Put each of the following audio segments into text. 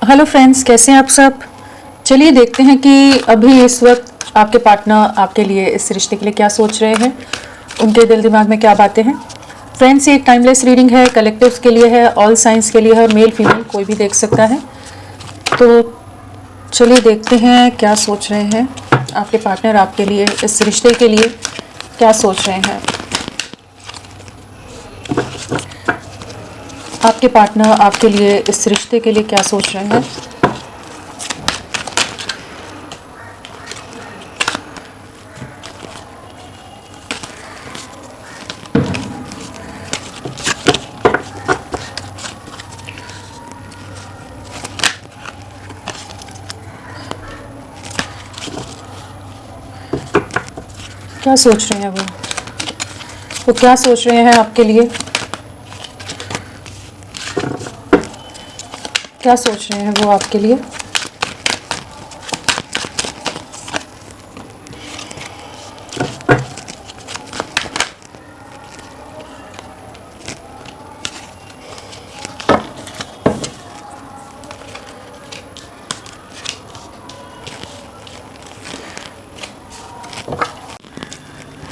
Hello friends, कैसे हैं आप सब। चलिए देखते हैं कि अभी इस वक्त आपके पार्टनर आपके लिए, इस रिश्ते के लिए क्या सोच रहे हैं, उनके दिल दिमाग में क्या बातें हैं। फ्रेंड्स, ये एक टाइमलेस रीडिंग है, कलेक्टिव्स के लिए है, ऑल साइंस के लिए है, और मेल फीमेल कोई भी देख सकता है। तो चलिए देखते हैं क्या सोच रहे हैं आपके पार्टनर आपके लिए, इस रिश्ते के लिए क्या सोच रहे हैं। आपके पार्टनर आपके लिए, इस रिश्ते के लिए क्या सोच रहे हैं। क्या सोच रहे हैं वो क्या सोच रहे हैं आपके लिए, क्या सोच रहे हैं वो आपके लिए।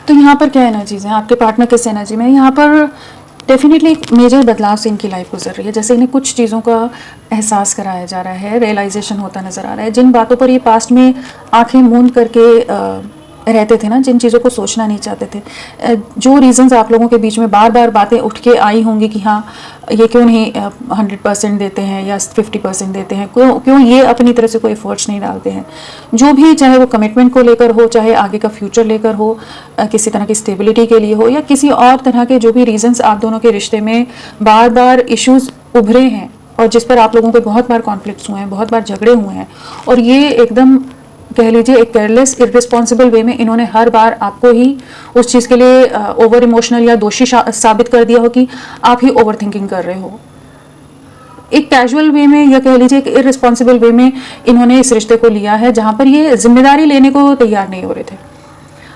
तो यहाँ पर क्या एनर्जीज हैं आपके पार्टनर किस एनर्जी में। यहाँ पर डेफिनेटली एक मेजर बदलाव से इनकी लाइफ गुजर रही है। जैसे इन्हें कुछ चीज़ों का एहसास कराया जा रहा है, रियलाइजेशन होता नज़र आ रहा है। जिन बातों पर ये पास्ट में आंखें मूंद करके रहते थे ना, जिन चीज़ों को सोचना नहीं चाहते थे, जो रीजंस आप लोगों के बीच में बार बार बातें उठ के आई होंगी कि हाँ ये क्यों नहीं 100% देते हैं या 50% देते हैं, क्यों ये अपनी तरफ से कोई एफर्ट्स नहीं डालते हैं। जो भी, चाहे वो कमिटमेंट को लेकर हो, चाहे आगे का फ्यूचर लेकर हो, किसी तरह की स्टेबिलिटी के लिए हो, या किसी और तरह के जो भी रीजंस आप दोनों के रिश्ते में बार बार इश्यूज उभरे हैं और जिस पर आप लोगों के बहुत बार कॉन्फ्लिक्ट्स हुए हैं, बहुत बार झगड़े हुए हैं, और ये एकदम कह लीजिए एक केयरलेस इररिस्पॉन्सिबल वे में इन्होंने हर बार आपको ही उस चीज़ के लिए ओवर इमोशनल या दोषी साबित कर दिया हो कि आप ही ओवर थिंकिंग कर रहे हो। एक कैजुअल वे में या कह लीजिए एक इररिस्पॉन्सिबल वे में इन्होंने इस रिश्ते को लिया है, जहाँ पर ये जिम्मेदारी लेने को तैयार नहीं हो रहे थे।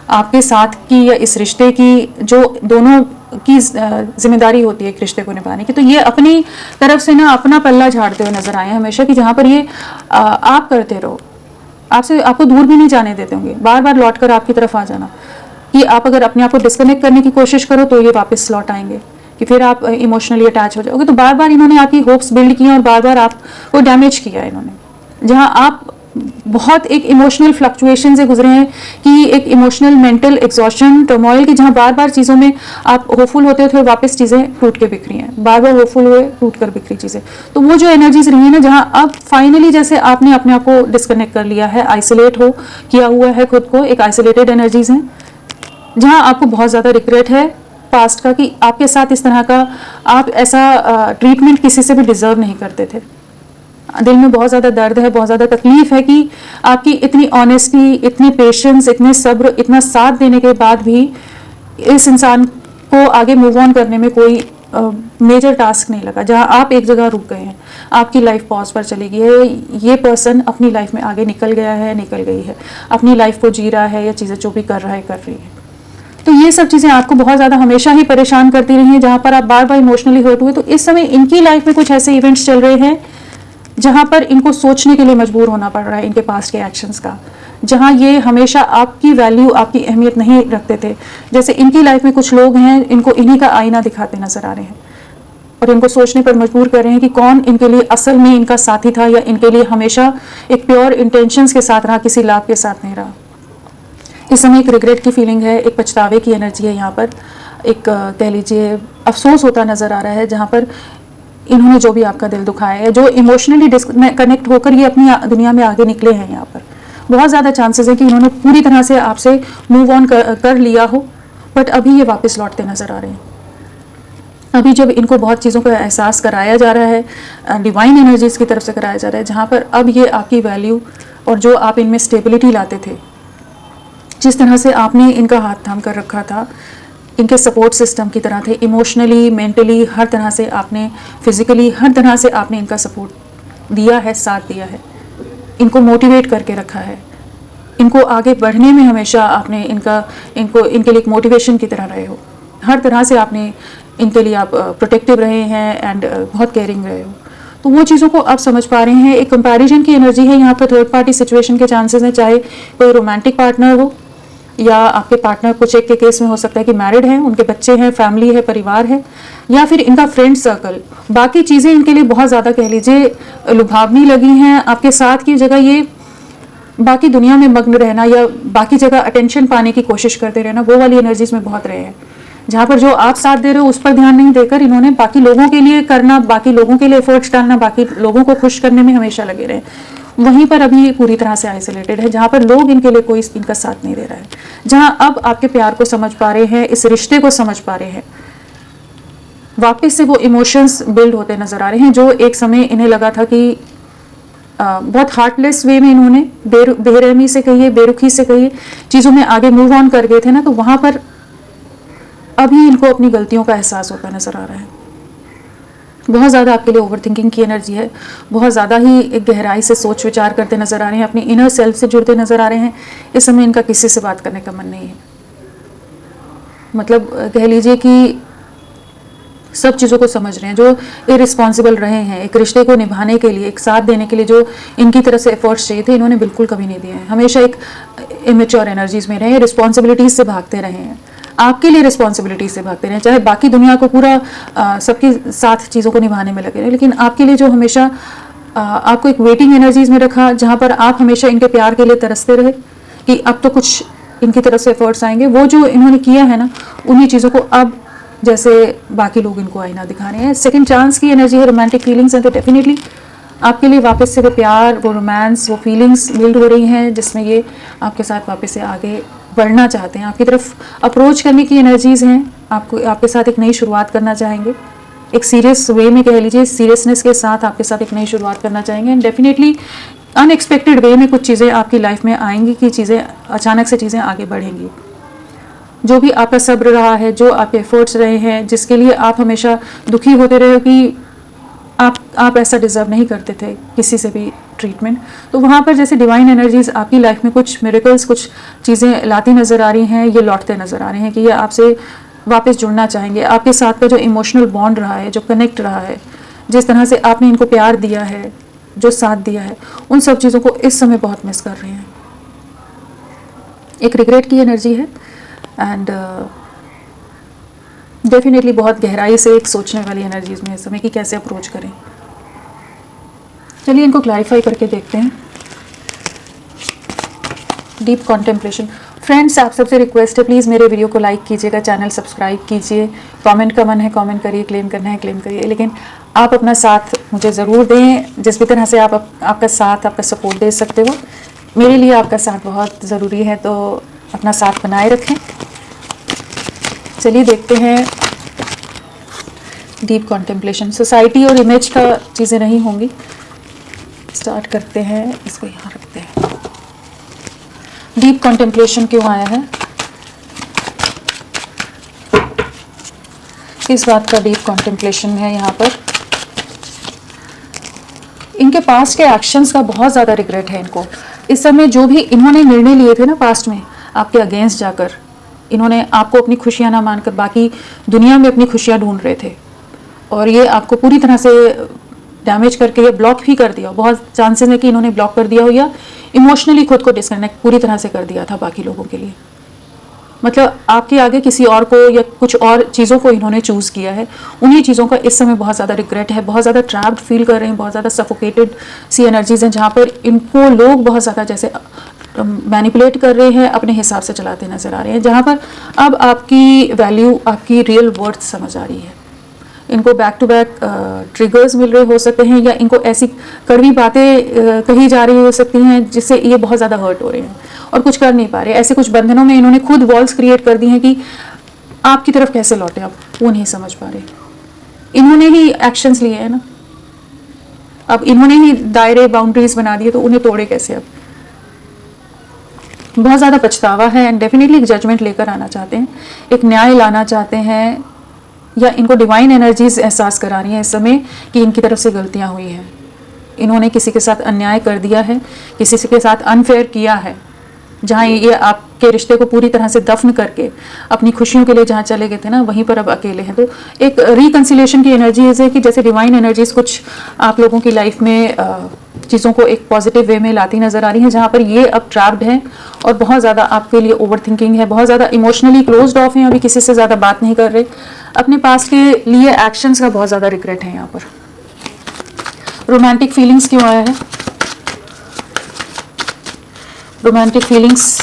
आपके साथ की या इस रिश्ते की जो दोनों की जिम्मेदारी होती है एक रिश्ते को निभाने की, तो ये अपनी तरफ से ना अपना पल्ला झाड़ते हुए नजर आए हैं हमेशा, कि जहाँ पर ये आप करते रहो, आपको दूर भी नहीं जाने देते होंगे, बार बार लौट कर आपकी तरफ आ जाना, कि आप अगर अपने आप को डिस्कनेक्ट करने की कोशिश करो तो ये वापस लौट आएंगे, कि फिर आप इमोशनली अटैच हो जाओगे। तो बार बार इन्होंने आपकी होप्स बिल्ड की और बार बार आपको डैमेज किया इन्होंने, जहां आप बहुत एक इमोशनल फ्लक्चुएशन से गुजरे हैं, कि एक इमोशनल मेंटल एग्जॉशन टर्मोइल की, जहां बार बार चीज़ों में आप होपफुल होते थे और वापस चीज़ें टूट के बिखरी हैं, बार बार होपफुल हुए टूट कर बिखरी चीज़ें। तो वो जो एनर्जीज रही है ना, जहां अब फाइनली जैसे आपने अपने आप को डिस्कनेक्ट कर लिया है, आइसोलेट हो किया हुआ है खुद को, एक आइसोलेटेड एनर्जीज हैं, जहां आपको बहुत ज़्यादा रिग्रेट है पास्ट का, कि आपके साथ इस तरह का आप ऐसा ट्रीटमेंट किसी से भी डिजर्व नहीं करते थे। दिल में बहुत ज़्यादा दर्द है, बहुत ज़्यादा तकलीफ है कि आपकी इतनी ऑनेस्टी, इतनी पेशेंस, इतने सब्र, इतना साथ देने के बाद भी इस इंसान को आगे मूव ऑन करने में कोई मेजर टास्क नहीं लगा। जहां आप एक जगह रुक गए हैं, आपकी लाइफ पॉज पर चली गई है, ये पर्सन अपनी लाइफ में आगे निकल गया है, निकल गई है, अपनी लाइफ को जी रहा है, या चीज़ें जो भी कर रहा है कर रही है। तो ये सब चीज़ें आपको बहुत ज़्यादा हमेशा ही परेशान करती रही हैं, जहाँ पर आप बार बार इमोशनली हर्ट हुए। तो इस समय इनकी लाइफ में कुछ ऐसे इवेंट्स चल रहे हैं जहाँ पर इनको सोचने के लिए मजबूर होना पड़ रहा है इनके पास्ट के एक्शंस का, जहाँ ये हमेशा आपकी वैल्यू, आपकी अहमियत नहीं रखते थे। जैसे इनकी लाइफ में कुछ लोग हैं, इनको इन्हीं का आईना दिखाते नजर आ रहे हैं और इनको सोचने पर मजबूर कर रहे हैं कि कौन इनके लिए असल में इनका साथी था, या इनके लिए हमेशा एक प्योर इंटेंशंस के साथ रहा, किसी लाभ के साथ नहीं रहा। इस समय एक रिग्रेट की फीलिंग है, एक पछतावे की एनर्जी है यहाँ पर, एक कह लीजिए अफसोस होता नजर आ रहा है, जहाँ पर इन्होंने जो भी आपका दिल दुखाया है, जो इमोशनली डिस्कनेक्ट होकर ये अपनी दुनिया में आगे निकले हैं, यहाँ पर बहुत ज़्यादा चांसेस है कि इन्होंने पूरी तरह से आपसे मूव ऑन कर लिया हो, बट अभी ये वापस लौटते नज़र आ रहे हैं। अभी जब इनको बहुत चीज़ों का एहसास कराया जा रहा है, डिवाइन एनर्जीज़ की तरफ से कराया जा रहा है, जहाँ पर अब ये आपकी वैल्यू और जो आप इनमें स्टेबिलिटी लाते थे, जिस तरह से आपने इनका हाथ थाम कर रखा था, इनके सपोर्ट सिस्टम की तरह थे, इमोशनली, मेंटली, हर तरह से आपने, फिजिकली, हर तरह से आपने इनका सपोर्ट दिया है, साथ दिया है, इनको मोटिवेट करके रखा है, इनको आगे बढ़ने में हमेशा आपने इनके लिए एक मोटिवेशन की तरह रहे हो। हर तरह से आपने इनके लिए आप प्रोटेक्टिव रहे हैं एंड बहुत केयरिंग रहे हो। तो वो चीज़ों को आप समझ पा रहे हैं। एक कंपैरिजन की एनर्जी है यहाँ पर, थर्ड पार्टी सिचुएशन के चांसेस हैं, चाहे कोई रोमांटिक पार्टनर हो या आपके पार्टनर कुछ एक के केस में हो सकता है कि मैरिड हैं, उनके बच्चे हैं, फैमिली है, परिवार है, या फिर इनका फ्रेंड सर्कल। बाकी चीज़ें इनके लिए बहुत ज़्यादा कह लीजिए लुभावनी लगी हैं। आपके साथ की जगह ये बाकी दुनिया में मग्न रहना या बाकी जगह अटेंशन पाने की कोशिश करते रहना, वो वाली एनर्जीज में बहुत रहे हैं, जहाँ पर जो आप साथ दे रहे हो उस पर ध्यान नहीं देकर इन्होंने बाकी लोगों के लिए करना, बाकी लोगों के लिए एफर्ट्स डालना, बाकी लोगों को खुश करने में हमेशा लगे रहे। वहीं पर अभी पूरी तरह से आइसोलेटेड है, जहाँ पर लोग इनके लिए कोई इनका साथ नहीं दे रहा है, जहाँ अब आपके प्यार को समझ पा रहे हैं, इस रिश्ते को समझ पा रहे हैं, वापस से वो इमोशंस बिल्ड होते नजर आ रहे हैं जो एक समय इन्हें लगा था कि बहुत हार्टलेस वे में इन्होंने बेरहमी से कहिए, बेरुखी से कहिए, चीज़ों में आगे मूव ऑन कर गए थे ना, तो वहाँ पर अभी इनको अपनी गलतियों का एहसास होता नजर आ रहा है। बहुत ज़्यादा आपके लिए ओवर थिंकिंग की एनर्जी है, बहुत ज़्यादा ही एक गहराई से सोच विचार करते नजर आ रहे हैं, अपनी इनर सेल्फ से जुड़ते नजर आ रहे हैं। इस समय इनका किसी से बात करने का मन नहीं है, मतलब कह लीजिए कि सब चीज़ों को समझ रहे हैं। जो इररिस्पॉन्सिबल रहे हैं एक रिश्ते को निभाने के लिए, एक साथ देने के लिए जो इनकी तरफ से एफर्ट्स चाहिए थे, इन्होंने बिल्कुल कभी नहीं दिए हैं। हमेशा एक इमेच्योर एनर्जीज में रहे, रिस्पॉन्सिबिलिटीज से भागते रहे हैं, आपके लिए रिस्पॉन्सिबिलिटी से भागते रहे, चाहे बाकी दुनिया को पूरा सबके साथ चीज़ों को निभाने में लगे रहे, लेकिन आपके लिए जो हमेशा आपको एक वेटिंग एनर्जीज में रखा, जहाँ पर आप हमेशा इनके प्यार के लिए तरसते रहे कि अब तो कुछ इनकी तरफ से एफर्ट्स आएंगे। वो जो इन्होंने किया है ना, उन्हीं चीज़ों को अब जैसे बाकी लोग इनको आईना दिखा रहे हैं। सेकंड चांस की एनर्जी है, रोमांटिक फीलिंग्स हैं, तो डेफिनेटली आपके लिए वापस से वो प्यार, वो रोमांस, वो फीलिंग्स बिल्ड हो रही हैं, जिसमें ये आपके साथ वापस से आगे बढ़ना चाहते हैं, आपकी तरफ अप्रोच करने की एनर्जीज हैं, आपको आपके साथ एक नई शुरुआत करना चाहेंगे, एक सीरियस वे में कह लीजिए, सीरियसनेस के साथ आपके साथ एक नई शुरुआत करना चाहेंगे। एंड डेफिनेटली अनएक्सपेक्टेड वे में कुछ चीज़ें आपकी लाइफ में आएंगी कि चीज़ें अचानक से चीज़ें आगे बढ़ेंगी। जो भी आपका सब्र रहा है, जो आपके एफर्ट्स रहे हैं, जिसके लिए आप हमेशा दुखी होते रहे हो कि आप ऐसा डिज़र्व नहीं करते थे किसी से भी ट्रीटमेंट, तो वहाँ पर जैसे डिवाइन एनर्जीज आपकी लाइफ में कुछ मिरेकल्स, कुछ चीज़ें लाती नज़र आ रही हैं, ये लौटते नज़र आ रहे हैं कि ये आपसे वापस जुड़ना चाहेंगे। आपके साथ का जो इमोशनल बॉन्ड रहा है, जो कनेक्ट रहा है, जिस तरह से आपने इनको प्यार दिया है, जो साथ दिया है, उन सब चीज़ों को इस समय बहुत मिस कर रहे हैं। एक रिग्रेट की एनर्जी है एंड डेफिनेटली बहुत गहराई से एक सोचने वाली एनर्जीज में इस समय कि कैसे अप्रोच करें। चलिए इनको क्लैरिफाई करके देखते हैं। Deep contemplation. फ्रेंड्स, आप सबसे रिक्वेस्ट है, प्लीज़ मेरे वीडियो को लाइक कीजिएगा, चैनल सब्सक्राइब कीजिए, कमेंट का मन है कमेंट करिए, क्लेम करना है क्लेम करिए, लेकिन आप अपना साथ मुझे ज़रूर दें। जिस भी तरह से आप आपका साथ, आपका सपोर्ट दे सकते हो, मेरे लिए आपका साथ बहुत ज़रूरी है, तो अपना साथ बनाए रखें। चलिए देखते हैं डीप कॉन्टेम्पलेशन। सोसाइटी और इमेज का चीज़ें नहीं होंगी, स्टार्ट करते हैं। इसको यहाँ रखते हैं। डीप कॉन्टेम्पलेशन क्यों आया है, किस बात का डीप कॉन्टेम्पलेशन है यहाँ पर? इनके पास्ट के एक्शंस का बहुत ज़्यादा रिग्रेट है इनको। इस समय जो भी इन्होंने निर्णय लिए थे ना पास्ट में आपके अगेंस्ट जाकर, इन्होंने आपको अपनी खुशियाँ ना मानकर बाकी दुनिया में अपनी खुशियाँ ढूंढ रहे थे, और ये आपको पूरी तरह से डैमेज करके या ब्लॉक भी कर दिया। बहुत चांसेस है कि इन्होंने ब्लॉक कर दिया हो या इमोशनली खुद को डिस्कनेक्ट पूरी तरह से कर दिया था बाकी लोगों के लिए। मतलब आपके आगे किसी और को या कुछ और चीज़ों को इन्होंने चूज़ किया है। उन्हीं चीज़ों का इस समय बहुत ज़्यादा रिग्रेट है, बहुत ज़्यादा ट्रैप्ड फील कर रहे हैं, बहुत ज़्यादा सफोकेटेड सी एनर्जीज हैं, जहाँ पर इनको लोग बहुत ज़्यादा जैसे मैनिपुलेट कर रहे हैं, अपने हिसाब से चलाते नज़र आ रहे हैं, जहाँ पर अब आपकी वैल्यू, आपकी रियल वर्थ समझ आ रही है। इनको बैक टू बैक ट्रिगर्स मिल रहे हो सकते हैं, या इनको ऐसी कड़वी बातें कही जा रही हो सकती हैं जिससे ये बहुत ज़्यादा हर्ट हो रहे हैं और कुछ कर नहीं पा रहे। ऐसे कुछ बंधनों में इन्होंने खुद वॉल्स क्रिएट कर दी हैं कि आपकी तरफ कैसे लौटे, आप वो नहीं समझ पा रहे। इन्होंने ही एक्शंस लिए हैं ना, अब इन्होंने ही दायरे, बाउंड्रीज बना दिए, तो उन्हें तोड़े कैसे? अब बहुत ज़्यादा पछतावा है एंड डेफिनेटली एक जजमेंट लेकर आना चाहते हैं, एक न्याय लाना चाहते हैं, या इनको डिवाइन एनर्जीज एहसास करा रही हैं इस समय कि इनकी तरफ से गलतियां हुई हैं। इन्होंने किसी के साथ अन्याय कर दिया है, किसी के साथ अनफेयर किया है, जहाँ ये आपके रिश्ते को पूरी तरह से दफन करके अपनी खुशियों के लिए जहाँ चले गए थे ना, वहीं पर अब अकेले हैं। तो एक रिकंसिलेशन की एनर्जी है कि जैसे डिवाइन एनर्जीज कुछ आप लोगों की लाइफ में चीज़ों को एक पॉजिटिव वे में लाती नज़र आ रही हैं, जहाँ पर ये अब ट्रैप्ड हैं और बहुत ज़्यादा आपके लिए ओवर थिंकिंग है, बहुत ज़्यादा इमोशनली क्लोज्ड ऑफ हैं, अभी किसी से ज़्यादा बात नहीं कर रहे, अपने पास्ट के लिए एक्शंस का बहुत ज़्यादा रिग्रेट है। यहाँ पर रोमांटिक फीलिंग्स क्यों आया है? रोमांटिक फीलिंग्स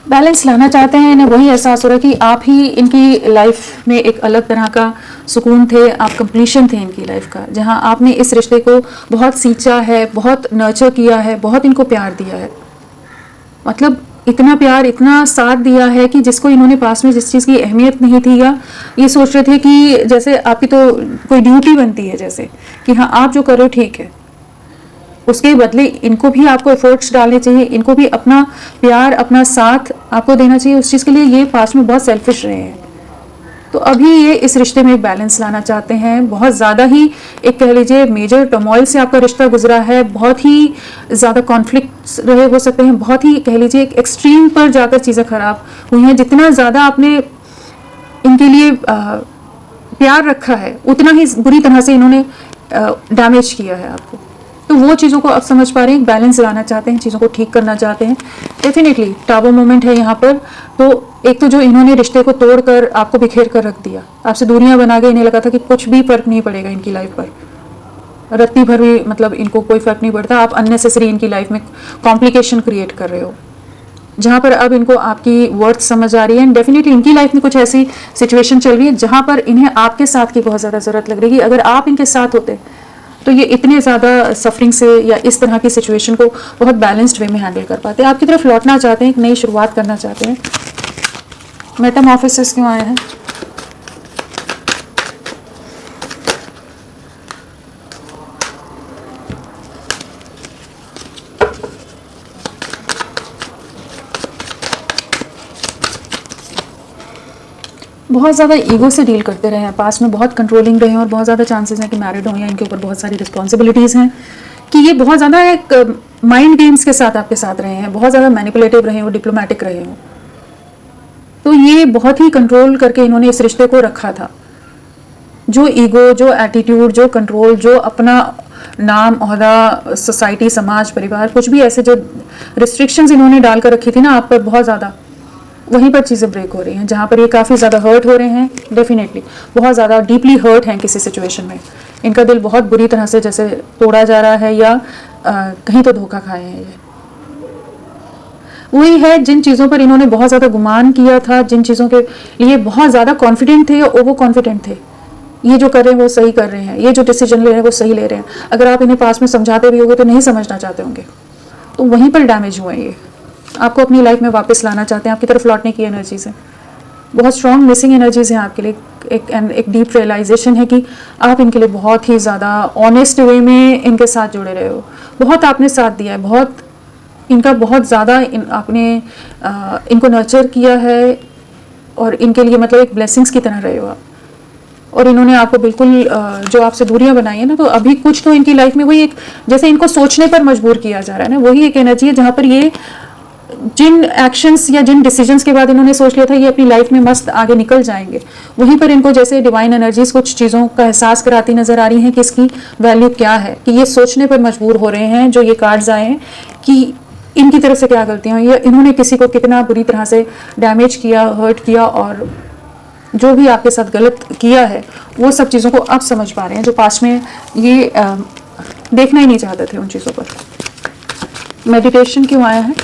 बैलेंस लाना चाहते हैं, इन्हें वही एहसास हो रहा है कि आप ही इनकी लाइफ में एक अलग तरह का सुकून थे, आप कंप्लीशन थे इनकी लाइफ का, जहां आपने इस रिश्ते को बहुत सींचा है, बहुत नर्चर किया है, बहुत इनको प्यार दिया है, मतलब इतना प्यार, इतना साथ दिया है कि जिसको इन्होंने पास में जिस चीज़ की अहमियत नहीं थी, या ये सोच रहे थे कि जैसे आपकी तो कोई ड्यूटी बनती है, जैसे कि हाँ आप जो कर रहे हो ठीक है, उसके बदले इनको भी आपको एफर्ट्स डालने चाहिए, इनको भी अपना प्यार, अपना साथ आपको देना चाहिए। उस चीज़ के लिए ये पास्ट में बहुत सेल्फिश रहे हैं। तो अभी ये इस रिश्ते में एक बैलेंस लाना चाहते हैं। बहुत ज़्यादा ही एक कह लीजिए मेजर टर्मोइल से आपका रिश्ता गुजरा है, बहुत ही ज़्यादा कॉन्फ्लिक्ट्स रहे हो सकते हैं, बहुत ही कह लीजिए एक एक्सट्रीम पर जाकर चीज़ें ख़राब हुई हैं। जितना ज़्यादा आपने इनके लिए प्यार रखा है, उतना ही बुरी तरह से इन्होंने डैमेज किया है आपको। तो वो चीज़ों को अब समझ पा रहे हैं, बैलेंस लाना चाहते हैं, चीज़ों को ठीक करना चाहते हैं। डेफिनेटली टावर मोमेंट है यहाँ पर। तो एक तो जो इन्होंने रिश्ते को तोड़कर आपको बिखेर कर रख दिया, आपसे दूरियां बना के, इन्हें लगा था कि कुछ भी फर्क नहीं पड़ेगा इनकी लाइफ पर, रत्ती भर भी मतलब इनको कोई फर्क नहीं पड़ता। आप अननेसेसरी इनकी लाइफ में कॉम्प्लिकेशन क्रिएट कर रहे हो, जहाँ पर अब इनको आपकी वर्थ समझ आ रही है। एंड डेफिनेटली इनकी लाइफ में कुछ ऐसी सिचुएशन चल रही है जहाँ पर इन्हें आपके साथ की बहुत ज़्यादा ज़रूरत लग रही है। अगर आप इनके साथ होते तो ये इतने ज़्यादा सफरिंग से या इस तरह की सिचुएशन को बहुत बैलेंस्ड वे में हैंडल कर पाते हैं। आपकी तरफ लौटना चाहते हैं, एक नई शुरुआत करना चाहते हैं। मेटामॉर्फोसिस क्यों आया है? बहुत ज़्यादा ईगो से डील करते रहे हैं, पास में बहुत कंट्रोलिंग रहे हैं, और बहुत ज़्यादा चांसेस हैं कि मैरिड हों या इनके ऊपर बहुत सारी रिस्पॉन्सिबिलिटीज़ हैं, कि ये बहुत ज़्यादा एक माइंड गेम्स के साथ आपके साथ रहे हैं, बहुत ज़्यादा मैनिपुलेटिव रहे हो, डिप्लोमेटिक रहे हो। तो ये बहुत ही कंट्रोल करके इन्होंने इस रिश्ते को रखा था। जो ईगो, जो एटीट्यूड, जो कंट्रोल, जो अपना नाम, ओहदा, सोसाइटी, समाज, परिवार, कुछ भी ऐसे जो रिस्ट्रिक्शंस इन्होंने डालकर रखी थी ना आप पर बहुत ज़्यादा, वहीं पर चीज़ें ब्रेक हो रही हैं, जहाँ पर ये काफ़ी ज़्यादा हर्ट हो रहे हैं। डेफिनेटली बहुत ज़्यादा डीपली हर्ट हैं किसी सिचुएशन में, इनका दिल बहुत बुरी तरह से जैसे तोड़ा जा रहा है, या कहीं तो धोखा खाए हैं। ये वही है जिन चीज़ों पर इन्होंने बहुत ज़्यादा गुमान किया था, जिन चीज़ों के लिए बहुत ज़्यादा कॉन्फिडेंट थे या ओवर कॉन्फिडेंट थे, ये जो कर रहे हैं वो सही कर रहे हैं, ये जो डिसीजन ले रहे हैं वो सही ले रहे हैं। अगर आप इन्हें पास में समझाते भी होंगे तो नहीं समझना चाहते होंगे, तो वहीं पर डैमेज हुए ये। आपको अपनी लाइफ में वापस लाना चाहते हैं, आपकी तरफ लौटने की एनर्जीज है, बहुत स्ट्रॉन्ग मिसिंग एनर्जीज हैं आपके लिए। एक डीप रियलाइजेशन है कि आप इनके लिए बहुत ही ज़्यादा ऑनेस्ट वे में इनके साथ जुड़े रहे हो, बहुत आपने साथ दिया है, बहुत इनका बहुत ज़्यादा आपने इनको नर्चर किया है, और इनके लिए मतलब एक ब्लेसिंग्स की तरह रहे हो आप। और इन्होंने आपको बिल्कुल जो आपसे दूरियां बनाई है ना, तो अभी कुछ तो इनकी लाइफ में वही एक जैसे इनको सोचने पर मजबूर किया जा रहा है ना, वही एक एनर्जी है जहाँ पर ये जिन एक्शंस या जिन डिसीजंस के बाद इन्होंने सोच लिया था ये अपनी लाइफ में मस्त आगे निकल जाएंगे, वहीं पर इनको जैसे डिवाइन एनर्जीज कुछ चीज़ों का एहसास कराती नजर आ रही हैं कि इसकी वैल्यू क्या है, कि ये सोचने पर मजबूर हो रहे हैं। जो ये कार्ड्स आए हैं कि इनकी तरफ से क्या गलतियां हुई, इन्होंने किसी को कितना बुरी तरह से डैमेज किया, हर्ट किया, और जो भी आपके साथ गलत किया है वो सब चीज़ों को अब समझ पा रहे हैं, जो पास्ट में ये देखना ही नहीं चाहते थे उन चीज़ों पर। मेडिटेशन क्यों आया है?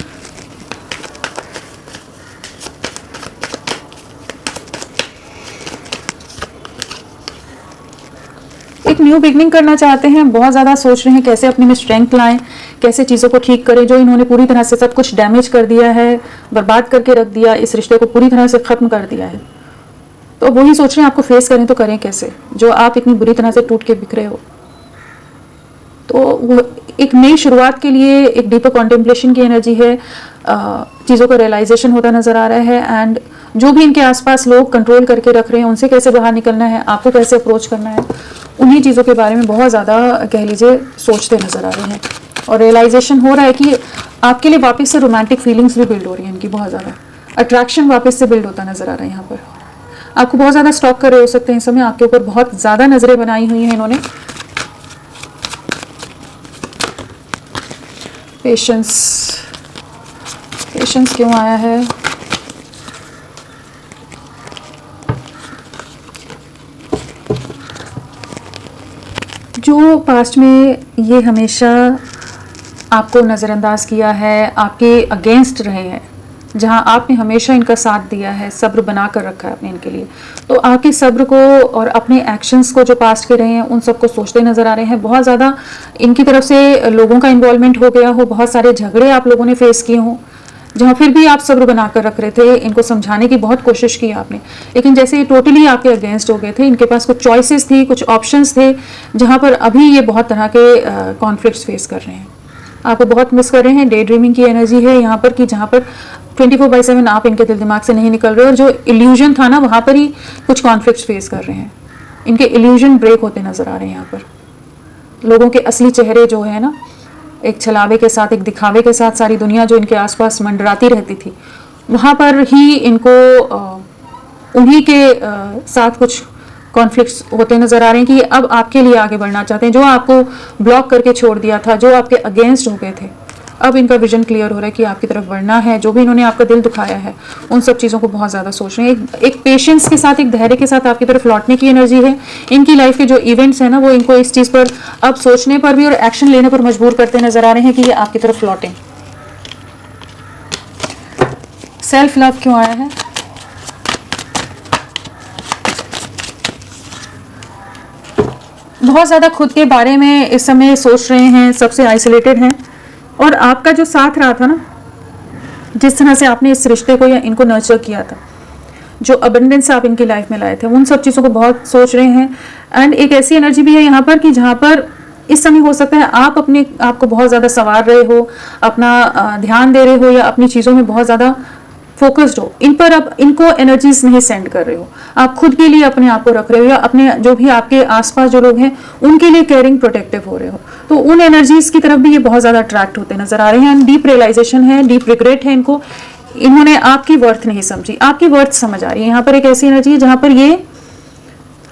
एक न्यू बिगनिंग करना चाहते हैं, बहुत ज़्यादा सोच रहे हैं कैसे अपने में स्ट्रेंथ लाएं, कैसे चीज़ों को ठीक करें। जो इन्होंने पूरी तरह से सब कुछ डैमेज कर दिया है, बर्बाद करके रख दिया, इस रिश्ते को पूरी तरह से ख़त्म कर दिया है, तो वही सोच रहे हैं आपको फेस करें तो करें कैसे, जो आप इतनी बुरी तरह से टूट के बिखरे हो। तो वो एक नई शुरुआत के लिए एक डीपर कॉन्टेम्पलेशन की एनर्जी है, चीज़ों का रियलाइजेशन होता नज़र आ रहा है। एंड जो भी इनके आसपास लोग कंट्रोल करके रख रहे हैं उनसे कैसे बाहर निकलना है, आपको कैसे अप्रोच करना है, उन्हीं चीज़ों के बारे में बहुत ज़्यादा कह लीजिए सोचते नज़र आ रहे हैं। और रियलाइजेशन हो रहा है कि आपके लिए वापस से रोमांटिक फीलिंग्स भी बिल्ड हो रही है इनकी, बहुत ज़्यादा अट्रैक्शन वापस से बिल्ड होता नजर आ रहा है। यहाँ पर आपको बहुत ज़्यादा स्टॉक कर रहे हो सकते हैं इस समय, आपके ऊपर बहुत ज़्यादा नज़रें बनाई हुई हैं इन्होंने। पेशेंस, पेशेंस क्यों आया है? जो पास्ट में ये हमेशा आपको नज़रअंदाज किया है, आपके अगेंस्ट रहे हैं, जहां आपने हमेशा इनका साथ दिया है, सब्र बना कर रखा है आपने इनके लिए, तो आपके सब्र को और अपने एक्शंस को जो पास्ट के रहे हैं उन सबको सोचते नज़र आ रहे हैं। बहुत ज़्यादा इनकी तरफ से लोगों का इन्वॉल्वमेंट हो गया हो, बहुत सारे झगड़े आप लोगों ने फेस किए हों, जहाँ फिर भी आप सब्र बना कर रख रहे थे, इनको समझाने की बहुत कोशिश की आपने, लेकिन जैसे ये टोटली आपके अगेंस्ट हो गए थे। इनके पास कुछ चॉइसेस थी, कुछ ऑप्शंस थे, जहाँ पर अभी ये बहुत तरह के कॉन्फ्लिक्ट्स फेस कर रहे हैं, आपको बहुत मिस कर रहे हैं। डे ड्रीमिंग की एनर्जी है यहाँ पर कि जहाँ पर 24/7 आप इनके दिल दिमाग से नहीं निकल रहे, और जो इल्यूजन था ना वहाँ पर ही कुछ कॉन्फ्लिक्ट्स फेस कर रहे हैं। इनके इल्यूजन ब्रेक होते नजर आ रहे हैं यहाँ पर। लोगों के असली चेहरे जो है ना, एक छलावे के साथ, एक दिखावे के साथ सारी दुनिया जो इनके आसपास मंडराती रहती थी, वहाँ पर ही इनको उन्हीं के साथ कुछ कॉन्फ्लिक्ट्स होते नजर आ रहे हैं कि अब आपके लिए आगे बढ़ना चाहते हैं। जो आपको ब्लॉक करके छोड़ दिया था, जो आपके अगेंस्ट हो गए थे, अब इनका विजन क्लियर हो रहा है कि आपकी तरफ बढ़ना है। जो भी इन्होंने आपका दिल दुखाया है उन सब चीज़ों को बहुत ज़्यादा सोच रहे हैं। एक पेशेंस के साथ, एक धैर्य के साथ आपकी तरफ लौटने की एनर्जी है। इनकी लाइफ के जो इवेंट्स हैं ना, वो इनको इस चीज़ पर अब सोचने पर भी और एक्शन लेने पर मजबूर करते नजर आ रहे हैं कि ये आपकी तरफ लौटें। सेल्फ लव क्यों आया है? बहुत ज़्यादा खुद के बारे में इस समय सोच रहे हैं, सबसे आइसोलेटेड हैं, और आपका जो साथ रहा था ना, जिस तरह से आपने इस रिश्ते को या इनको नर्चर किया था, जो अबंडेंस आप इनकी लाइफ में लाए थे, उन सब चीज़ों को बहुत सोच रहे हैं। एंड एक ऐसी एनर्जी भी है यहाँ पर कि जहाँ पर इस समय हो सकता है आप अपने आप को बहुत ज़्यादा संवार रहे हो, अपना ध्यान दे रहे हो, या अपनी चीज़ों में बहुत ज़्यादा फोकस्ड हो। इन पर अब इनको एनर्जीज नहीं सेंड कर रहे हो, आप खुद के लिए अपने आप को रख रहे हो, या अपने जो भी आपके आसपास जो लोग हैं उनके लिए केयरिंग, प्रोटेक्टिव हो रहे हो। तो उन एनर्जीज की तरफ भी ये बहुत ज़्यादा अट्रैक्ट होते नजर आ रहे हैं। डीप रियलाइजेशन है, डीप रिग्रेट है इनको, इन्होंने आपकी वर्थ नहीं समझी, आपकी वर्थ समझ आ रही है। यहाँ पर एक ऐसी एनर्जी है जहाँ पर ये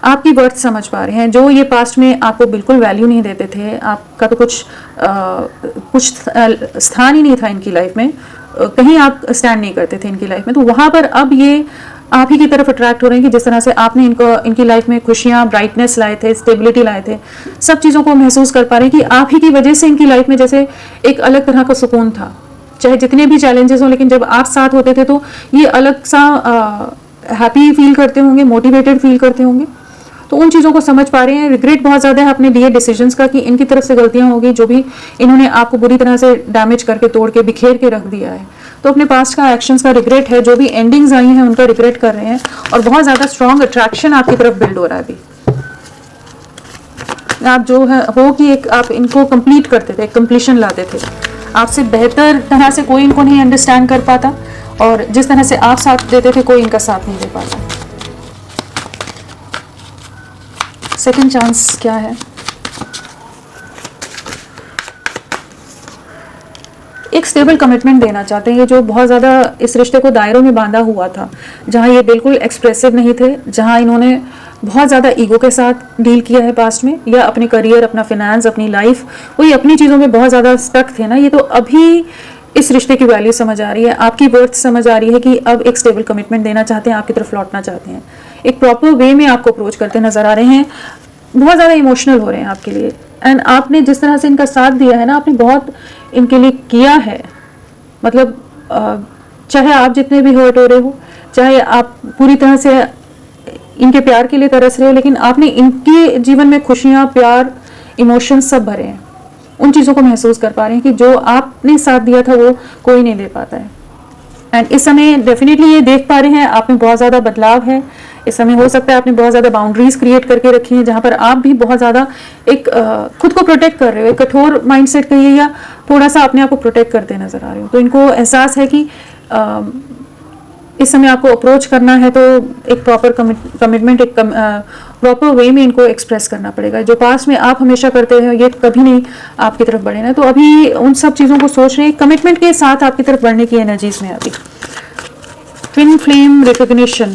आपकी वर्थ समझ पा रहे हैं। जो ये पास्ट में आपको बिल्कुल वैल्यू नहीं देते थे, आपका तो कुछ स्थान ही नहीं था इनकी लाइफ में, कहीं आप स्टैंड नहीं करते थे इनकी लाइफ में, तो वहाँ पर अब ये आप ही की तरफ अट्रैक्ट हो रहे हैं कि जिस तरह से आपने इनकी लाइफ में खुशियाँ, ब्राइटनेस लाए थे, स्टेबिलिटी लाए थे, सब चीज़ों को महसूस कर पा रहे हैं कि आप ही की वजह से इनकी लाइफ में जैसे एक अलग तरह का सुकून था। चाहे जितने भी चैलेंजेस हों, लेकिन जब आप साथ होते थे तो ये अलग सा हैप्पी फील करते होंगे, मोटिवेटेड फील करते होंगे। तो उन चीज़ों को समझ पा रहे हैं। रिग्रेट बहुत ज़्यादा है अपने लिए डिसीजंस का कि इनकी तरफ से गलतियां होगी, जो भी इन्होंने आपको बुरी तरह से डैमेज करके, तोड़ के, बिखेर के रख दिया है। तो अपने पास्ट का एक्शंस का रिग्रेट है, जो भी एंडिंग्स आई हैं उनका रिग्रेट कर रहे हैं, और बहुत ज़्यादा स्ट्रॉन्ग अट्रैक्शन आपकी तरफ बिल्ड हो रहा है। अभी आप जो है हो कि एक आप इनको कंप्लीट करते थे, एक कंप्लीशन लाते थे, आपसे बेहतर तरह से कोई इनको नहीं अंडरस्टैंड कर पाता, और जिस तरह से आप साथ देते थे कोई इनका साथ नहीं दे पाता। सेकंड चांस क्या है? एक स्टेबल कमिटमेंट देना चाहते हैं। ये जो बहुत ज़्यादा इस रिश्ते को दायरों में बांधा हुआ था, जहाँ ये बिल्कुल एक्सप्रेसिव नहीं थे, जहाँ इन्होंने बहुत ज़्यादा ईगो के साथ डील किया है पास्ट में, या अपनी करियर, अपना फिनेंस, अपनी लाइफ, वही अपनी चीज़ों में बहुत ज़्यादा स्टक थे ना, ये तो अभी इस रिश्ते की वैल्यू समझ आ रही है, आपकी वर्थ समझ आ रही है कि अब एक स्टेबल कमिटमेंट देना चाहते हैं, आपकी तरफ लौटना चाहते हैं, एक प्रॉपर वे में आपको अप्रोच करते नजर आ रहे हैं, बहुत ज़्यादा इमोशनल हो रहे हैं आपके लिए। एंड आपने जिस तरह से इनका साथ दिया है ना, आपने बहुत इनके लिए किया है। मतलब चाहे आप जितने भी हर्ट हो रहे हो, चाहे आप पूरी तरह से इनके प्यार के लिए तरस रहे हो, लेकिन आपने इनके जीवन में खुशियाँ, प्यार, इमोशंस सब भरे हैं। उन चीज़ों को महसूस कर पा रहे हैं कि जो आपने साथ दिया था वो कोई नहीं दे पाता है। एंड इस समय डेफिनेटली ये देख पा रहे हैं आप में बहुत ज़्यादा बदलाव है। इस समय हो सकता है आपने बहुत ज़्यादा बाउंड्रीज क्रिएट करके रखी हैं, जहाँ पर आप भी बहुत ज़्यादा एक खुद को प्रोटेक्ट कर रहे हो, एक कठोर माइंडसेट कहिए, या थोड़ा सा अपने आप को प्रोटेक्ट करते नजर आ रहे हो। तो इनको एहसास है कि इस समय आपको अप्रोच करना है तो एक प्रॉपर कमिटमेंट, एक प्रॉपर वे में इनको एक्सप्रेस करना पड़ेगा। जो पास्ट में आप हमेशा करते हैं ये कभी नहीं आपकी तरफ बढ़े ना, तो अभी उन सब चीज़ों को सोच रहे हैं, कमिटमेंट के साथ आपकी तरफ बढ़ने की एनर्जीज में अभी। ट्विन फ्लेम रिकग्निशन,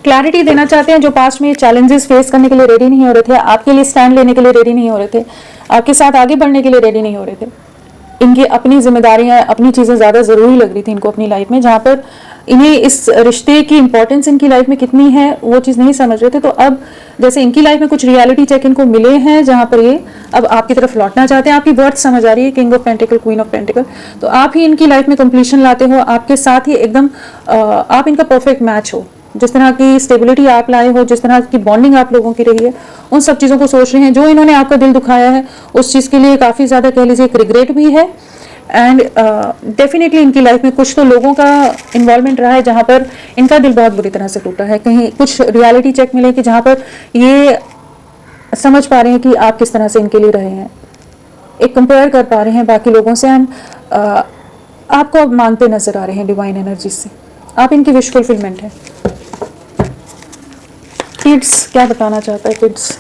क्लैरिटी देना चाहते हैं। जो पास्ट में चैलेंजेस फेस करने के लिए रेडी नहीं हो रहे थे, आपके लिए स्टैंड लेने के लिए रेडी नहीं हो रहे थे, आपके साथ आगे बढ़ने के लिए रेडी नहीं हो रहे थे, इनकी अपनी जिम्मेदारियां, अपनी चीज़ें ज़्यादा ज़रूरी लग रही थी इनको अपनी लाइफ में, जहाँ पर इन्हें इस रिश्ते की इंपॉर्टेंस इनकी लाइफ में कितनी है वो चीज़ नहीं समझ रहे थे। तो अब जैसे इनकी लाइफ में कुछ रियलिटी चेक इनको मिले हैं, जहाँ पर ये अब आपकी तरफ लौटना चाहते हैं। आपकी वर्थ समझ आ रही है, king of pentacle, queen of pentacle, तो आप ही इनकी लाइफ में कंप्लीशन लाते हो, आपके साथ ही एकदम आप इनका परफेक्ट मैच हो। जिस तरह की स्टेबिलिटी आप लाए हो, जिस तरह की बॉन्डिंग आप लोगों की रही है, उन सब चीज़ों को सोच रहे हैं। जो इन्होंने आपका दिल दुखाया है उस चीज़ के लिए काफ़ी ज़्यादा कह लीजिए एक रिग्रेट भी है। एंड डेफिनेटली इनकी लाइफ में कुछ तो लोगों का इन्वॉल्वमेंट रहा है जहाँ पर इनका दिल बहुत बुरी तरह से टूटा है। कहीं कुछ रियलिटी चेक मिले कि जहाँ पर ये समझ पा रहे हैं कि आप किस तरह से इनके लिए रहे हैं, एक कंपेयर कर पा रहे हैं बाकी लोगों से, एंड आपको अब मांगते नजर आ रहे हैं डिवाइन एनर्जी से। आप इनकी विश फुलफिलमेंट है। किड्स क्या बताना चाहता है? किड्स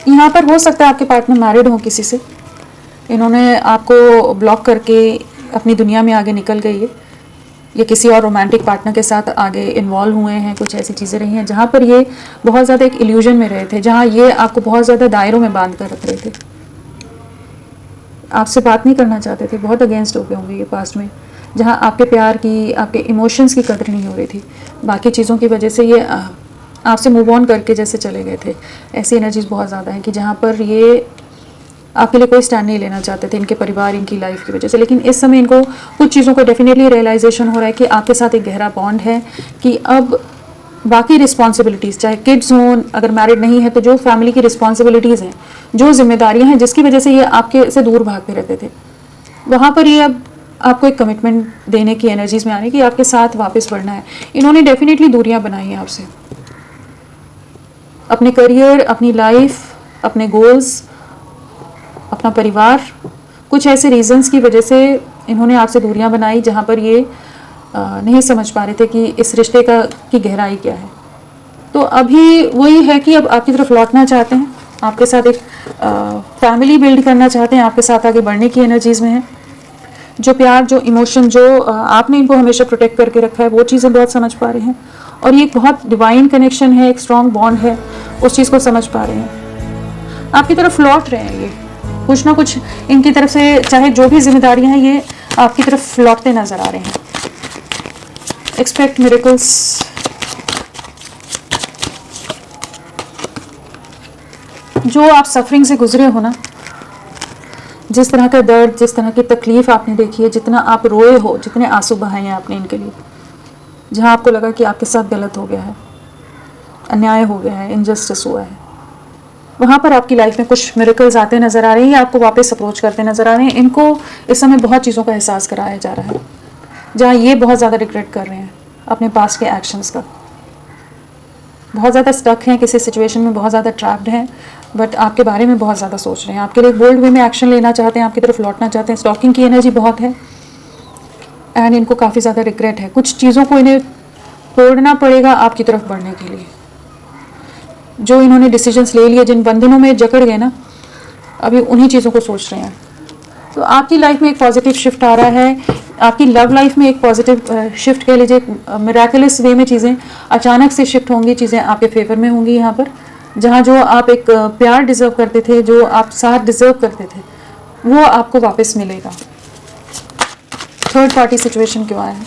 यहाँ पर हो सकता है आपके पार्टनर मैरिड हो किसी से, इन्होंने आपको ब्लॉक करके अपनी दुनिया में आगे निकल गई है, या किसी और रोमांटिक पार्टनर के साथ आगे इन्वॉल्व हुए हैं। कुछ ऐसी चीज़ें रही हैं जहाँ पर ये बहुत ज़्यादा एक इल्यूजन में रहे थे, जहाँ ये आपको बहुत ज़्यादा दायरों में बांध कर रख रहे थे, आपसे बात नहीं करना चाहते थे, बहुत अगेंस्ट हो गए होंगे ये पास्ट में, जहाँ आपके प्यार की, आपके इमोशंस की कदर नहीं हो रही थी। बाकी चीज़ों की वजह से ये आपसे मूव ऑन करके जैसे चले गए थे। ऐसी एनर्जीज बहुत ज़्यादा हैं कि जहाँ पर ये आपके लिए कोई स्टैंड नहीं लेना चाहते थे, इनके परिवार, इनकी लाइफ की वजह से। लेकिन इस समय इनको कुछ चीज़ों को डेफिनेटली रियलाइजेशन हो रहा है कि आपके साथ एक गहरा बॉन्ड है, कि अब बाकी रिस्पॉन्सिबिलिटीज़, चाहे किड्स हों, अगर मैरिड नहीं है तो जो फैमिली की रिस्पॉन्सिबिलिटीज़ हैं, जो जिम्मेदारियाँ हैं जिसकी वजह से ये आपके से दूर भागते रहते थे, वहाँ पर ये अब आपको एक कमिटमेंट देने की एनर्जीज में आने की, आपके साथ वापस बढ़ना है। इन्होंने डेफिनेटली दूरियाँ बनाई हैं आपसे, अपने करियर, अपनी लाइफ, अपने गोल्स, अपना परिवार, कुछ ऐसे रीजंस की वजह से इन्होंने आपसे दूरियां बनाई, जहां पर ये नहीं समझ पा रहे थे कि इस रिश्ते की गहराई क्या है। तो अभी वही है कि अब आपकी तरफ लौटना चाहते हैं, आपके साथ एक फैमिली बिल्ड करना चाहते हैं, आपके साथ आगे बढ़ने की एनर्जीज में है। जो प्यार, जो इमोशन, जो आपने इनको हमेशा प्रोटेक्ट करके रखा है, वो चीज़ें बहुत समझ पा रहे हैं। और ये एक बहुत डिवाइन कनेक्शन है, एक स्ट्रॉन्ग बॉन्ड है, उस चीज़ को समझ पा रहे हैं। आपकी तरफ लौट रहे हैं ये, कुछ ना कुछ इनकी तरफ से, चाहे जो भी जिम्मेदारियां हैं, ये आपकी तरफ लौटते नजर आ रहे हैं। Expect miracles. जो आप सफरिंग से गुजरे हो ना, जिस तरह का दर्द, जिस तरह की तकलीफ आपने देखी है, जितना आप रोए हो, जितने आंसू बहाए हैं आपने इनके लिए, जहां आपको लगा कि आपके साथ गलत हो गया है, अन्याय हो गया है, इनजस्टिस हुआ है, वहाँ पर आपकी लाइफ में कुछ मिरेकल्स आते नज़र आ रहे हैं, या आपको वापस अप्रोच करते नज़र आ रहे हैं। इनको इस समय बहुत चीज़ों का एहसास कराया जा रहा है, जहाँ ये बहुत ज़्यादा रिग्रेट कर रहे हैं अपने पास्ट के एक्शंस का, बहुत ज़्यादा स्टक हैं किसी सिचुएशन में, बहुत ज़्यादा ट्रैप्ड हैं, बट आपके बारे में बहुत ज़्यादा सोच रहे हैं, आपके लिए बोल्ड वे में एक्शन लेना चाहते हैं, आपकी तरफ लौटना चाहते हैं। स्टॉकिंग की एनर्जी बहुत है, एंड इनको काफ़ी ज़्यादा रिग्रेट है। कुछ चीज़ों को इन्हें तोड़ना पड़ेगा आपकी तरफ बढ़ने के लिए। जो इन्होंने डिसीजंस ले लिए, जिन बंधनों में जकड़ गए ना, अभी उन्हीं चीज़ों को सोच रहे हैं। तो आपकी लाइफ में एक पॉजिटिव शिफ्ट आ रहा है, आपकी लव लाइफ में एक पॉजिटिव शिफ्ट कह लीजिए, मिराकुलस वे में चीज़ें अचानक से शिफ्ट होंगी, चीज़ें आपके फेवर में होंगी। यहाँ पर जहाँ जो आप एक प्यार डिजर्व करते थे, जो आप साथ डिजर्व करते थे, वो आपको वापस मिलेगा। थर्ड पार्टी सिचुएशन क्यों आया है?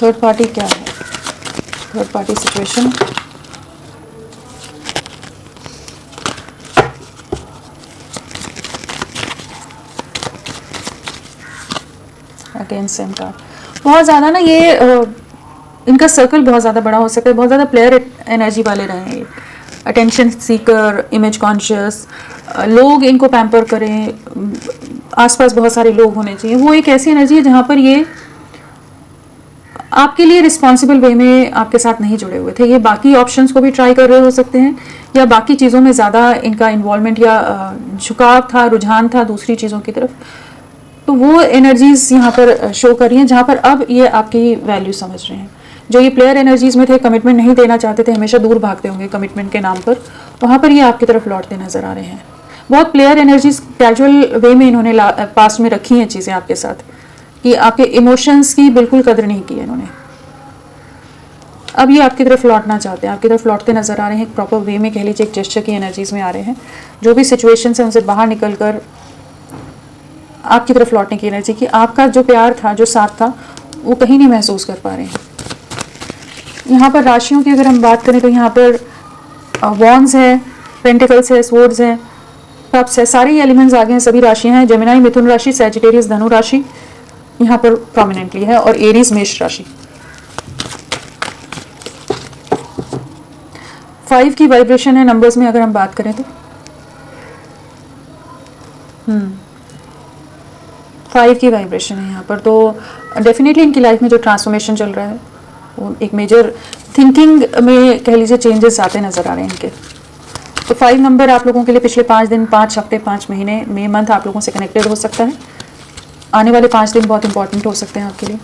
थर्ड पार्टी क्या है? Third party situation, again same card. बहुत ज़्यादा ना ये इनका सर्कल बहुत ज़्यादा बड़ा हो सकता है, बहुत ज़्यादा प्लेयर एनर्जी वाले रहे हैं, अटेंशन सीकर, इमेज कॉन्शियस, लोग इनको पैम्पर करें, आसपास बहुत सारे लोग होने चाहिए, वो एक ऐसी एनर्जी है जहाँ पर ये आपके लिए रिस्पॉन्सिबल वे में आपके साथ नहीं जुड़े हुए थे। ये बाकी ऑप्शंस को भी ट्राई कर रहे हो सकते हैं, या बाकी चीज़ों में ज़्यादा इनका इन्वॉल्वमेंट या झुकाव था, रुझान था दूसरी चीज़ों की तरफ। तो वो एनर्जीज यहाँ पर शो कर रही हैं जहाँ पर अब ये आपकी वैल्यू समझ रहे हैं। जो ये प्लेयर एनर्जीज में थे, कमिटमेंट नहीं देना चाहते थे, हमेशा दूर भागते होंगे कमिटमेंट के नाम पर, वहाँ पर ये आपकी तरफ लौटते नजर आ रहे हैं। बहुत प्लेयर एनर्जीज कैजुअल वे में इन्होंने पास्ट में रखी हैं चीज़ें आपके साथ, कि आपके इमोशंस की बिल्कुल कदर नहीं की है इन्होंने। अब ये आपकी तरफ लौटना चाहते हैं, आपकी तरफ लौटते नजर आ रहे हैं, एक प्रॉपर वे में कह लीजिए, एक जेस्चर की एनर्जीज में आ रहे हैं। जो भी सिचुएशन है उनसे बाहर निकल कर आपकी तरफ लौटने की एनर्जी, कि आपका जो प्यार था, जो साथ था, वो कहीं नहीं महसूस कर पा रहे हैं। यहाँ पर राशियों की अगर हम बात करें तो यहाँ पर वॉन्ड्स है, पेंटिकल्स है, स्वॉर्ड्स है, कप्स है, सारे एलिमेंट्स आ गए हैं, सभी राशियाँ हैं। जेमिनाई मिथुन राशि, सैजिटेरियस धनु राशि यहाँ पर प्रोमिनेंटली है, और एरीज मेष राशि। 5 की वाइब्रेशन है नंबर्स में अगर हम बात करें तो 5 की वाइब्रेशन है यहाँ पर। तो डेफिनेटली इनकी लाइफ में जो ट्रांसफॉर्मेशन चल रहा है वो एक मेजर थिंकिंग में कह लीजिए चेंजेस आते नजर आ रहे हैं इनके। तो 5 नंबर आप लोगों के लिए पिछले 5 दिन, 5 हफ्ते, 5 महीने, मे मंथ आप लोगों से कनेक्टेड हो सकता है। आने वाले 5 दिन बहुत इंपॉर्टेंट हो सकते हैं आपके लिए।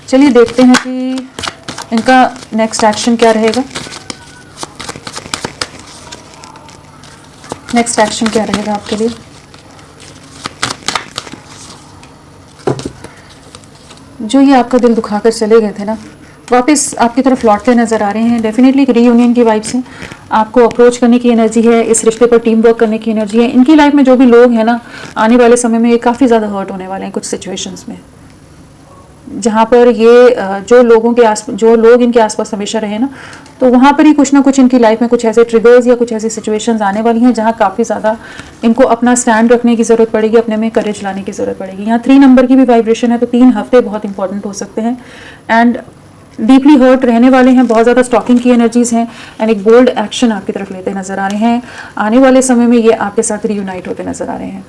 चलिए देखते हैं कि इनका नेक्स्ट एक्शन क्या रहेगा। नेक्स्ट एक्शन क्या रहेगा आपके लिए। जो ये आपका दिल दुखाकर चले गए थे ना, वापस आपकी तरफ लौटते नजर आ रहे हैं। डेफिनेटली एक रीयूनियन की वाइब्स हैं, आपको अप्रोच करने की एनर्जी है, इस रिश्ते पर टीम वर्क करने की एनर्जी है। इनकी लाइफ में जो भी लोग हैं ना, आने वाले समय में ये काफ़ी ज़्यादा हर्ट होने वाले हैं कुछ सिचुएशंस में, जहाँ पर ये जो लोग इनके आसपास हमेशा रहे ना, तो वहाँ पर ही कुछ ना कुछ इनकी लाइफ में कुछ ऐसे ट्रिगर्स या कुछ ऐसी सिचुएशंस आने वाली हैं जहाँ काफ़ी ज़्यादा इनको अपना स्टैंड रखने की ज़रूरत पड़ेगी, अपने में करेज लाने की ज़रूरत पड़ेगी। यहाँ 3 नंबर की भी वाइब्रेशन है, तो 3 हफ्ते बहुत इंपॉर्टेंट हो सकते हैं एंड डीपली हर्ट रहने वाले हैं। बहुत ज़्यादा स्टॉकिंग की एनर्जीज हैं एंड एक बोल्ड एक्शन आपकी तरफ लेते नजर आ रहे हैं। आने वाले समय में ये आपके साथ रीयूनाइट होते नजर आ रहे हैं।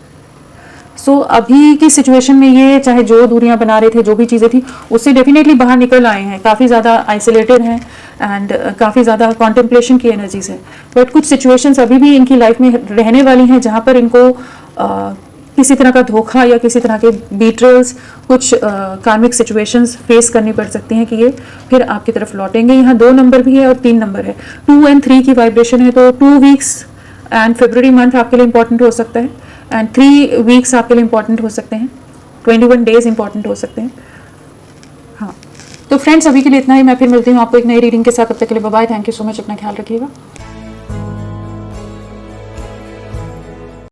सो अभी की सिचुएशन में ये चाहे जो दूरियां बना रहे थे, जो भी चीज़ें थी, उससे डेफिनेटली बाहर निकल आए हैं। काफ़ी ज़्यादा आइसोलेटेड हैं एंड काफ़ी ज़्यादा कॉन्टेम्पलेशन की एनर्जीज है। बट कुछ सिचुएशंस अभी भी इनकी लाइफ में रहने वाली हैं जहाँ पर इनको किसी तरह का धोखा या किसी तरह के बीट्रेल्स, कुछ कार्मिक सिचुएशंस फेस करनी पड़ सकती हैं कि ये फिर आपकी तरफ लौटेंगे। यहाँ 2 नंबर भी है और 3 नंबर है। 2 और 3 की वाइब्रेशन है, तो 2 वीक्स एंड फरवरी मंथ आपके लिए इंपॉर्टेंट हो सकता है एंड 3 वीक्स आपके लिए इंपॉर्टेंट हो सकते हैं, 21 डेज इंपॉर्टेंट हो सकते हैं। हाँ, तो फ्रेंड्स अभी के लिए इतना ही। मैं फिर मिलती हूँ आपको एक नई रीडिंग के साथ। तब तक के लिए bye bye. Thank you so much. अपना ख्याल रखिएगा।